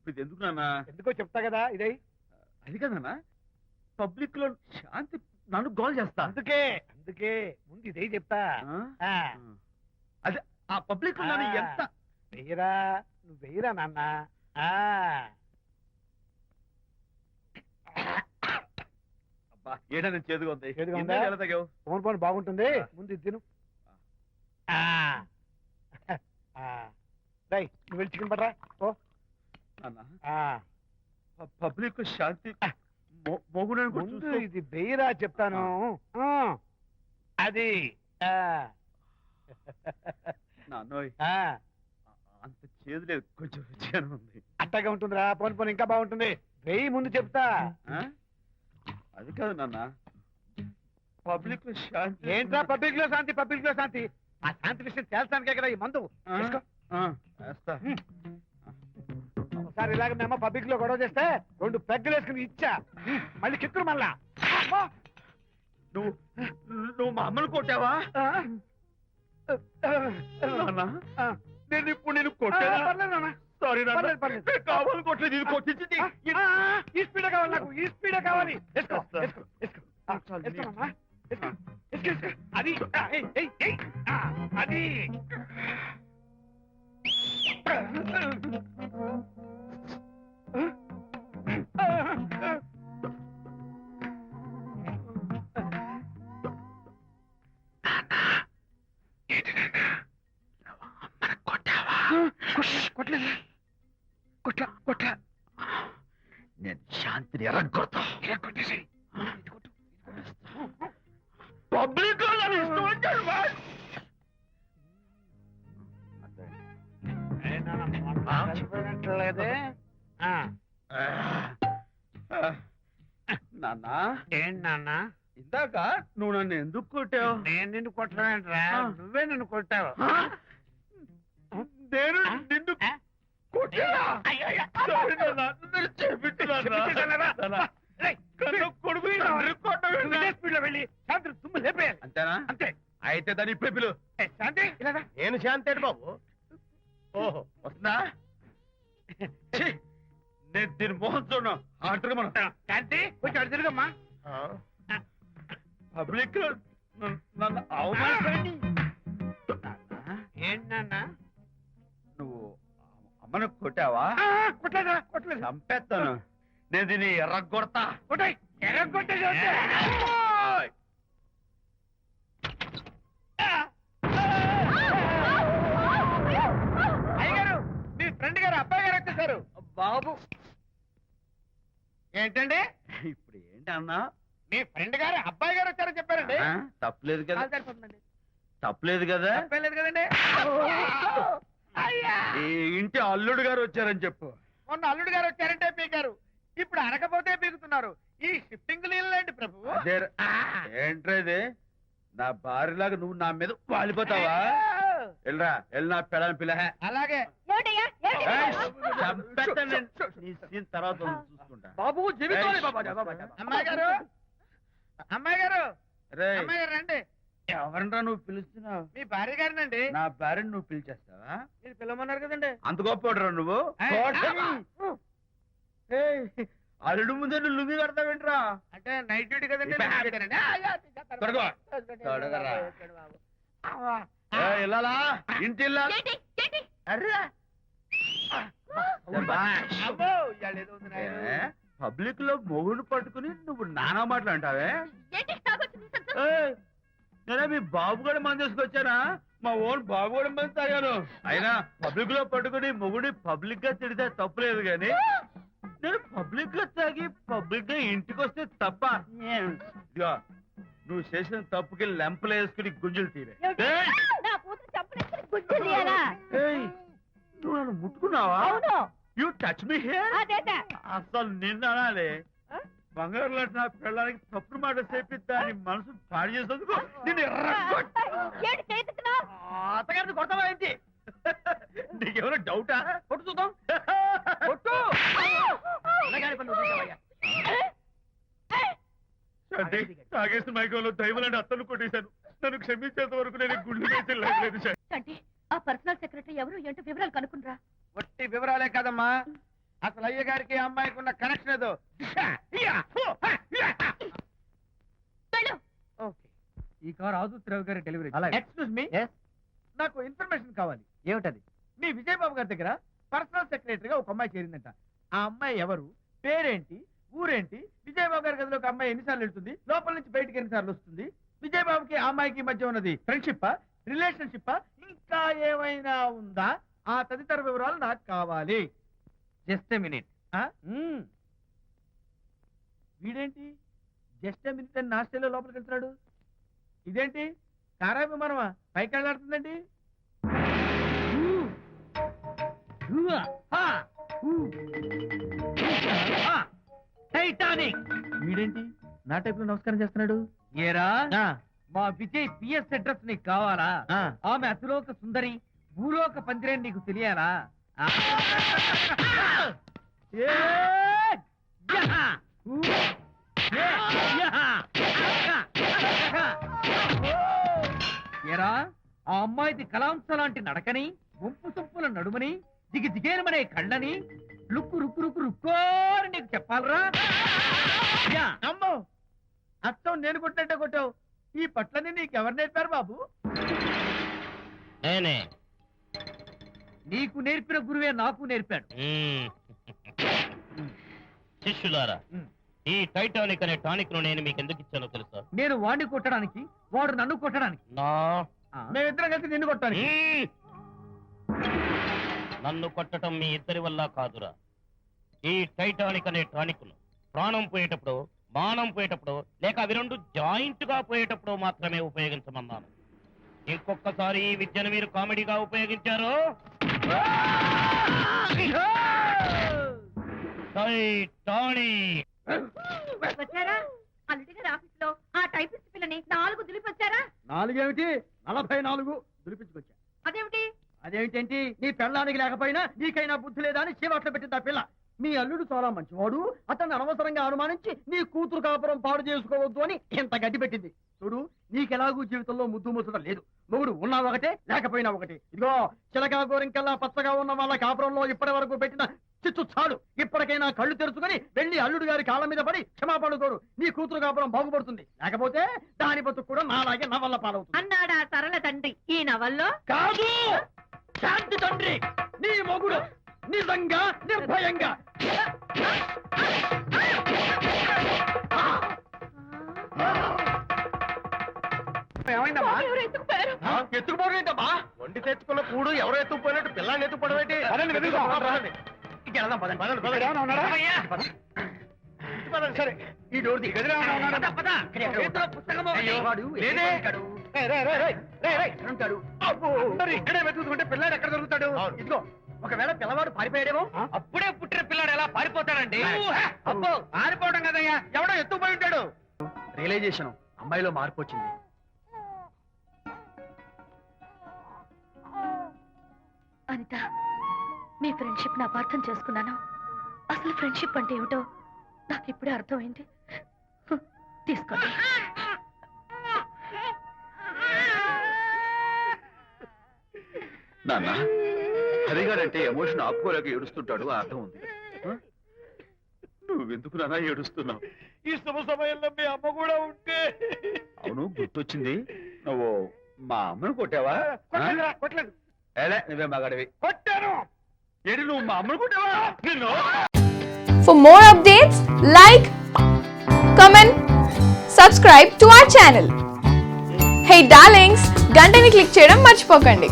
ఇప్పుడు ఇది ఎందుకు నాన్న? ఎందుకో చెప్తా కదా ఇదే. అది కదన్నా, పబ్లిక్ లో శాంతి నన్ను గోల్ చేస్తా. అందుకే అందుకే ముందు ఇదే చెప్తా. ఆ, అదే ఆ పబ్లిక్ లో నన్ను ఎంత వెయ్యరా, నువ్వు వెయ్యరా నాన్న. ఆ, అబ్బా, ఏంటని చేదుగా ఉంది. చేదుగా ఉందా? ఇందాక ఎలా తాగావు? ఫోన్ ఫోన్ బాగుంటుంది, ముందు ఇది తిను. ఆ, ఆ, రేయ్, నువ్వు వెళ్ళి చికెన్ పట్టరా ఓ. నాన్న, ఆ, పబ్లిక్ శాంతి మొగుడని కూడా ముందు చూస్తూ ఇది వెయ్యరా చెప్తాను. ఆ, అది. ఆ, నాన్నోయ్, ఆ, అంత చేదు లేదు, కొంచెం రుచిగానే ఉంది. అట్టగా ఉంటుందిరా, పోను పోను ఇంకా బాగుంటుంది. వెయ్యి ముందు చెప్తా. ఆ? అది కాదు నాన్న, పబ్లిక్ లో శాంతి. ఏంట్రా పబ్లిక్ లో శాంతి, పబ్లిక్ లో శాంతి? ఆ శాంతి విషయం తేల్చడానికే కదా ఈ మందు. తీసుకో. వేస్తా. ఒకసారి ఇలాగ మేము పబ్లిక్ లో గొడవ చేస్తే 2 పెగ్గలు వేసుకుని ఇచ్చా. మళ్ళీ చిక్కురు మళ్ళా. అమ్మా! నువ్వు నువ్వు మా అమ్మను కొట్టావా? ఆ? నాన్న, ఆ. నేను ఇప్పుడు నేను ఆ, కొట్టానా? పర్లేదు నాన్న. సారీ నాన్న, పర్లేదు, పర్లేదు. నేను కావాలి కొట్టలేదు, ఇది కొట్టించింది. ఆ, ఈ స్పీడే కావాలి నాకు, ఈ స్పీడే కావాలి. వేసుకో, వేస్తా. వేసుకో, వేసుకో. ఆ, వేసుకోమమ్మా. వేసుకో, వేసుకో, వేసుకో. అది ఆ, ఏయ్, ఏయ్, ఏయ్. ఆ, అది. కొట్టలేదు, కొట్లా. నేను శాంతిని ఎరగొడతా. కొట్టేసి పబ్లిక్ లో నన్ను ఇష్టం వచ్చాడు చనిపోయినట్లేదే. నాన్న, ఏంటి నాన్న? ఇందాక నువ్వు నన్ను ఎందుకు కొట్టావు? నేను నిన్ను కొట్టలేంట్రా, నువ్వే నన్ను కొట్టావు. నేను నిన్ను కొట్టానా? సారీ నాన్న, నన్ను చేపించున్నారా? కొడుకు స్పీడ్లో వెళ్ళి శాంతి తుమ్ము లేపేయాలి. అంతేనా? అంతే. అయితే దాని ఇప్పుడే పిలు. శాంతి ఇలా రా. నేను శాంతి ఏడు బాబు. ఓహో, వస్తుందా? ఛీ, నేను దీని మోహన్ చూడను. ఆటగా మనం శాంతి కొంచెం అటు తిరుగమ్మా. పబ్లిక్ నన్ను అవమానిస్తారని. ఏంటి నాన్న? నువ్వు అమ్మను కొట్టావా? కొట్టలేదు. చంపేస్తాను. నేను దీన్ని ఎర్రగొడతా. కొట్టాయి, ఎర్రగొట్టేసి వస్తే. అయ్యగారు, మీ ఫ్రెండ్ గారు అబ్బాయి గారు వచ్చేసారు. బాబు, ఏంటండి? ఇప్పుడు ఏంటి అన్నా? మీ ఫ్రెండ్ గారు అబ్బాయి గారు వచ్చారని చెప్పారండి. తప్పలేదు కదా? సరిపోతుందండి. తప్పలేదు కదా? తప్పలేదు కదండి. ఈ ఇంటి అల్లుడు గారు వచ్చారని చెప్పు. మొన్న అల్లుడు గారు వచ్చారంటే పీకారు, ఇప్పుడు అనకపోతే పీకుతున్నారు. ఈ షిఫ్టింగ్ నీళ్ళండి ప్రభు. అదే ఏంట్రేది? నా భార్యలాగా నువ్వు నా మీద వాలిపోతావా? వెళ్ళరా, వెళ్ళి నా పెళ్ళని పిల్ల. అలాగే. తర్వాత చూసుకుంటా. బాబు అమ్మాయి గారు, అమ్మాయి గారు, రేయ్, అమ్మాయి గారు రండి. ఎవరంటా నువ్వు పిలుస్తున్నావు? మీ భార్య గారినండి. నా భార్యను నువ్వు పిలిచేస్తావా? మీరు పిలవమన్నారు కదండి. అంత గొప్ప నువ్వు? ఏయ్, అల్లుడు ముందే నువ్వు లుంగి కడతావేంట్రా? అంటే నైట్ డ్యూటీ కదండి. త్వరగా. త్వరగా. ఇల్లాలా, ఇంటి ఇల్లాలా? అర్రా. పబ్లిక్ లో మొగుడు పట్టుకుని నువ్వు నానా మాటలు అంటావే? నేనే మీ బాబు కూడా మంది తీసుకొచ్చానా? మా ఓన్ బాబు కూడా మంది తాగాను. అయినా పబ్లిక్ లో పట్టుకుని మొగుడి పబ్లిక్ గా తిడితే తప్పులేదు గాని, నేను పబ్లిక్ గా తాగి పబ్లిక్ గా ఇంటికి వస్తే తప్ప. ఇదిగో, నువ్వు చేసిన తప్పుకి లెంపలు వేసుకుని గుంజులు తీరే. నువ్వు నన్ను ముట్టుకున్నావా? You touch me here. అసలు నిన్న అనాలి. బంగారు లాంటి నా పిల్లలకి తప్పుడు మాట చెప్పి దాని మనసు పాడు చేసేందుకు నేను అత్తగారిని కొడతావా ఏంటి? నీకేమైనా డౌటా? కొట్టు చూద్దాం. కొట్టు. తాగేసిన మైకంలో దైవలాంటి అత్తను కొట్టేశాను. నన్ను క్షమించేంత వరకు నేను గుళ్ళు వేసి లేదు. ఆ పర్సనల్ సెక్రటరీ ఎవరు ఏంటో వివరాలు కనుక్కునరా. వట్టి వివరాలే కదమ్మా, అసలు అయ్య గారికి అమ్మాయికి ఉన్న కనెక్షన్ ఏదో ఓకే. ఈ కార్ ఆదుత్రావు గారి డెలివరీ. ఎక్స్క్యూజ్ మీ, నాకు ఇన్ఫర్మేషన్ కావాలి. ఏమిటది? మీ విజయబాబు గారి దగ్గర పర్సనల్ సెక్రటరీగా ఒక అమ్మాయి చేరిందంట. ఆ అమ్మాయి ఎవరు, పేరేంటి, ఊరేంటి, విజయబాబు గారి గదిలో ఒక అమ్మాయి ఎన్నిసార్లు వెళ్తుంది, లోపల నుంచి బయటికి ఎన్నిసార్లు వస్తుంది, విజయబాబుకి ఆ అమ్మాయికి మధ్య ఉన్నది ఫ్రెండ్షిప్, రిలేషన్షిప్, ఇంకా ఏమైనా ఉందా, ఆ తదితర వివరాలు నాకు కావాలి. Just a minute. వీడేంటి జస్ట్ మినిట్ అని నాస్టేలో లోపలికి వెళ్తున్నాడు? ఇదేంటి కారా విమానమా పైకి వెళ్ళాడుతుందండి? టైటానిక్. వీడేంటి నా టైప్ లో నమస్కారం చేస్తున్నాడు? ఏరా, మా విజయ్ పిఎస్ అడ్రస్ నీకు కావాలా? ఆమె అతిలోక సుందరి, భూలోక పందిరే నీకు తెలియాలా? ఏరా, ఆ అమ్మాయిది కలాంస లాంటి నడకని, ముంపు సొంపుల నడుమని, దిగి దిగేనమనే కళ్ళని, లుక్కు రుక్కు రుక్కు రుక్కోని నీకు చెప్పాలరా? అమ్మో, అత్తం నేను కొట్టినట్టే కొట్టావు. ఈ పట్లని నీకెవరు నేర్పారు బాబు? నేనే. నీకు నేర్పిన గురువే నాకు నేర్పాడు. శిష్యులారా, ఈ టైటానిక్ అనే టానిక్ ను నేను మీకు ఎందుకు ఇచ్చానో తెలుసా? నేను వాడిని కొట్టడానికి, వాడు నన్ను కొట్టడానికి. మేమిద్దరం కలిసి నిన్ను కొట్టాను. నన్ను కొట్టడం మీ ఇద్దరి వల్ల కాదురా. ఈ టైటానిక్ అనే టానిక్ ను ప్రాణం పోయేటప్పుడు, మానం పోయేటప్పుడు, లేక అవి రెండు జాయింట్ గా పోయేటప్పుడు మాత్రమే ఉపయోగించమన్నాను. ఇంకొకసారి ఈ విద్యను మీరు కామెడీగా ఉపయోగించారు, టైటానిక్. వచ్చారా? అల్లుడి గారి ఆఫీస్ లో ఆ టైపిస్ట్ పిల్లని 4 దులిపొచ్చారా? 4 ఏమిటి, 44 దులిపించుకొచ్చా. అదేమిటి? అదేమిటంటి, నీ పెళ్ళానికి లేకపోయినా నీకైనా బుద్ధి లేదా అని చీవాట్లు పెట్టింది ఆ పిల్ల. మీ అల్లుడు చాలా మంచివాడు, అతన్ని అనవసరంగా అనుమానించి నీ కూతురు కాపురం పాడు చేసుకోవద్దు అని ఇంత గడ్డి పెట్టింది. చూడు, నీకెలాగూ జీవితంలో ముద్దు ముచ్చట లేదు. మొగుడు ఉన్నా ఒకటే, లేకపోయినా ఒకటే. ఇదిగో, చిలకా గోరింకల్లా పచ్చగా ఉన్న వాళ్ళ కాపురంలో ఇప్పటి వరకు పెట్టిన చిచ్చు చాలు. ఇప్పటికైనా కళ్ళు తెరుచుకుని వెళ్ళి అల్లుడు గారి కాళ్ళ మీద పడి క్షమాపణ కోరు. నీ కూతురు కాపురం బాగుపడుతుంది. లేకపోతే దాని బతుకు కూడా నాలాగే నవల్ల పాలవుతుంది అన్నాడా సరళ తండ్రి ఈ నవల్లో? కాదు, శాంతి తండ్రి, నీ మొగుడు నిజంగా నిర్భయంగా. ఏమైందమ్మా? ఎవరు ఎత్తుకుపోయారు? ఎత్తుకుపోవడం వండి తెచ్చుకున్న కూడు ఎవరో ఎత్తుకుపోయినట్టు పిల్లాన్ని ఎత్తుకుపోవడం ఏంటి? సరే, ఈ డోర్ ఇక్కడే వెతుకుంటే పిల్లాడు ఎక్కడ దొరుకుతాడు? ఇదిగో, ఒకవేళ పిల్లవాడు పారిపోయాడేమో. అప్పుడే పుట్టిన పిల్లాడు ఎలా పారిపోతాడండి? అబ్బో, పారిపోవడం కదయ్యా, ఎవడో ఎత్తుకుపోయి ఉంటాడు. రియలైజేషన్, అమ్మాయిలో మార్పు వచ్చింది. అనిత, మీ ఫ్రెండ్షిప్ ని అపార్థం చేసుకున్నాను. అసలు ఫ్రెండ్షిప్ అంటే ఏమిటో నాకు ఇప్పుడే అర్థమైంది. తీసుకోండి. నాన్న, హరిగారంటే ఎమోషన్ ఆపుకోలేక ఏడుస్తుంటాడు, అర్థం ఉంది. నువ్వెందుకు నాన్న ఏడుస్తున్నావు? ఈ శుభ సమయంలో మీ అమ్మ కూడా ఉంటే. అవును, గుర్తొచ్చింది. నువ్వు మా అమ్మను కొట్టావా? కొట్టలేదు. నువ్వే మగాడివి. కొట్టాను. ఏడు, నువ్వు మా అమ్మను కొట్టావా? నిన్ను. For more updates, like, comment, subscribe to our channel. Hey darlings, గంటని click చేయడం మర్చిపోకండి.